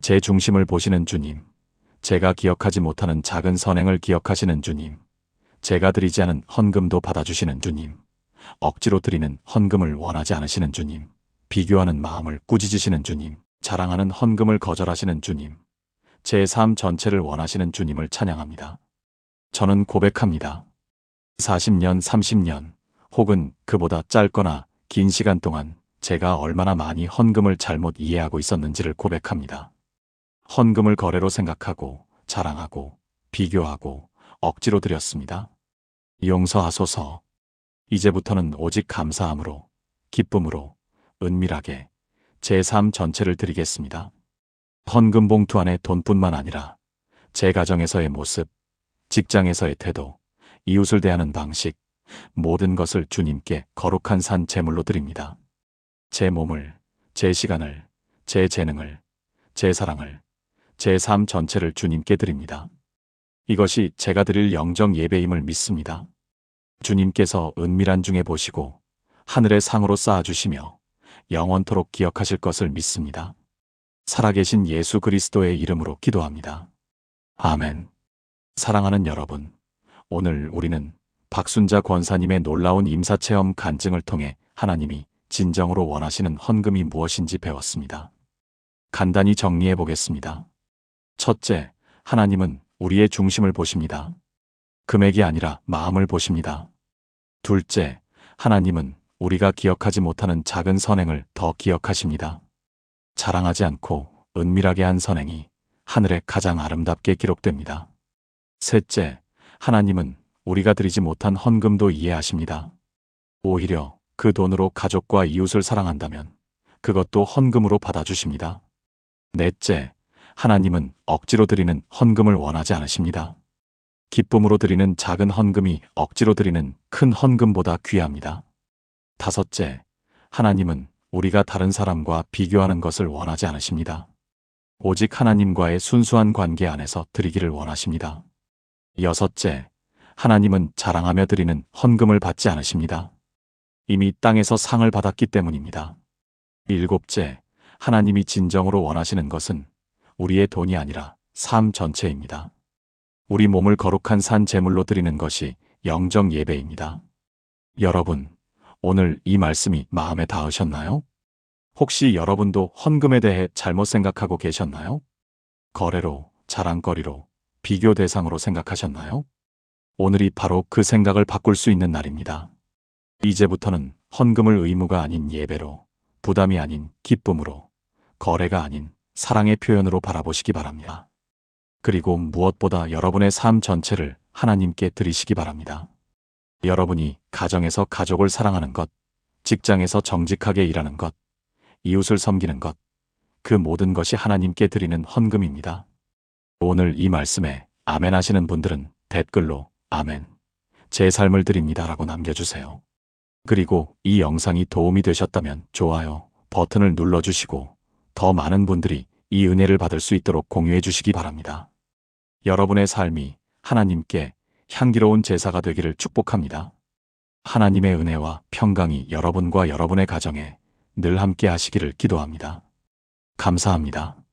S1: 제 중심을 보시는 주님, 제가 기억하지 못하는 작은 선행을 기억하시는 주님, 제가 드리지 않은 헌금도 받아주시는 주님, 억지로 드리는 헌금을 원하지 않으시는 주님, 비교하는 마음을 꾸짖으시는 주님, 자랑하는 헌금을 거절하시는 주님, 제 삶 전체를 원하시는 주님을 찬양합니다. 저는 고백합니다. 40년, 30년, 혹은 그보다 짧거나 긴 시간 동안 제가 얼마나 많이 헌금을 잘못 이해하고 있었는지를 고백합니다. 헌금을 거래로 생각하고, 자랑하고, 비교하고, 억지로 드렸습니다. 용서하소서. 이제부터는 오직 감사함으로, 기쁨으로, 은밀하게 제 삶 전체를 드리겠습니다. 헌금 봉투 안에 돈뿐만 아니라 제 가정에서의 모습, 직장에서의 태도, 이웃을 대하는 방식, 모든 것을 주님께 거룩한 산 제물로 드립니다. 제 몸을, 제 시간을, 제 재능을, 제 사랑을, 제 삶 전체를 주님께 드립니다. 이것이 제가 드릴 영적 예배임을 믿습니다. 주님께서 은밀한 중에 보시고 하늘의 상으로 쌓아주시며 영원토록 기억하실 것을 믿습니다. 살아계신 예수 그리스도의 이름으로 기도합니다. 아멘. 사랑하는 여러분, 오늘 우리는 박순자 권사님의 놀라운 임사체험 간증을 통해 하나님이 진정으로 원하시는 헌금이 무엇인지 배웠습니다. 간단히 정리해 보겠습니다. 첫째, 하나님은 우리의 중심을 보십니다. 금액이 아니라 마음을 보십니다. 둘째, 하나님은 우리가 기억하지 못하는 작은 선행을 더 기억하십니다. 자랑하지 않고 은밀하게 한 선행이 하늘에 가장 아름답게 기록됩니다. 셋째, 하나님은 우리가 드리지 못한 헌금도 이해하십니다. 오히려 그 돈으로 가족과 이웃을 사랑한다면 그것도 헌금으로 받아주십니다. 넷째, 하나님은 억지로 드리는 헌금을 원하지 않으십니다. 기쁨으로 드리는 작은 헌금이 억지로 드리는 큰 헌금보다 귀합니다. 다섯째, 하나님은 우리가 다른 사람과 비교하는 것을 원하지 않으십니다. 오직 하나님과의 순수한 관계 안에서 드리기를 원하십니다. 여섯째, 하나님은 자랑하며 드리는 헌금을 받지 않으십니다. 이미 땅에서 상을 받았기 때문입니다. 일곱째, 하나님이 진정으로 원하시는 것은 우리의 돈이 아니라 삶 전체입니다. 우리 몸을 거룩한 산 제물로 드리는 것이 영적 예배입니다. 여러분, 오늘 이 말씀이 마음에 닿으셨나요? 혹시 여러분도 헌금에 대해 잘못 생각하고 계셨나요? 거래로, 자랑거리로, 비교 대상으로 생각하셨나요? 오늘이 바로 그 생각을 바꿀 수 있는 날입니다. 이제부터는 헌금을 의무가 아닌 예배로, 부담이 아닌 기쁨으로, 거래가 아닌 사랑의 표현으로 바라보시기 바랍니다. 그리고 무엇보다 여러분의 삶 전체를 하나님께 드리시기 바랍니다. 여러분이 가정에서 가족을 사랑하는 것, 직장에서 정직하게 일하는 것, 이웃을 섬기는 것, 그 모든 것이 하나님께 드리는 헌금입니다. 오늘 이 말씀에 아멘 하시는 분들은 댓글로 아멘, 제 삶을 드립니다 라고 남겨주세요. 그리고 이 영상이 도움이 되셨다면 좋아요 버튼을 눌러주시고 더 많은 분들이 이 은혜를 받을 수 있도록 공유해 주시기 바랍니다. 여러분의 삶이 하나님께 향기로운 제사가 되기를 축복합니다. 하나님의 은혜와 평강이 여러분과 여러분의 가정에 늘 함께 하시기를 기도합니다. 감사합니다.